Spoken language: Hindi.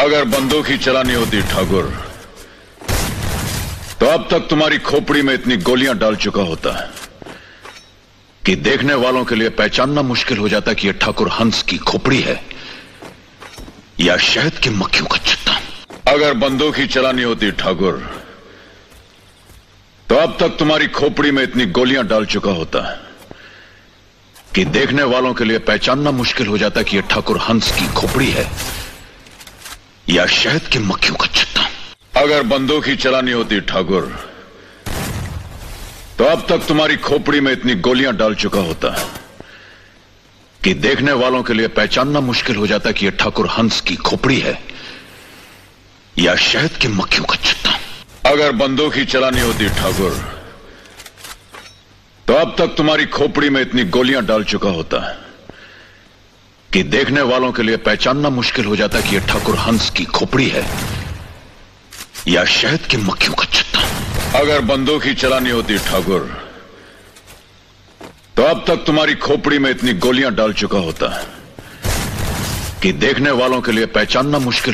अगर बंदूक ही चलानी होती ठाकुर, तो अब तक तुम्हारी खोपड़ी में इतनी गोलियां डाल चुका होता कि देखने वालों के लिए पहचानना मुश्किल हो जाता कि यह ठाकुर हंस की खोपड़ी है या शहद की मक्खियों का छत्ता। अगर बंदूक ही चलानी होती ठाकुर, तो अब तक तुम्हारी खोपड़ी में इतनी गोलियां डाल चुका होता कि देखने वालों के लिए पहचानना मुश्किल हो जाता कि यह ठाकुर हंस की खोपड़ी है या शहद की मक्खियों का छत्ता। अगर बंदूक ही चलानी होती ठाकुर, तो अब तक तुम्हारी खोपड़ी में इतनी गोलियां डाल चुका होता कि देखने वालों के लिए पहचानना मुश्किल हो जाता कि यह ठाकुर हंस की खोपड़ी है या शहद की मक्खियों का छत्ता। अगर बंदूक ही चलानी होती ठाकुर, तो अब तक तुम्हारी खोपड़ी में इतनी गोलियां डाल चुका होता कि देखने वालों के लिए पहचानना मुश्किल हो जाता कि यह ठाकुर हंस की खोपड़ी है या शहद की मक्खियों का छत्ता। अगर बंदूक ही चलानी होती ठाकुर, तो अब तक तुम्हारी खोपड़ी में इतनी गोलियां डाल चुका होता कि देखने वालों के लिए पहचानना मुश्किल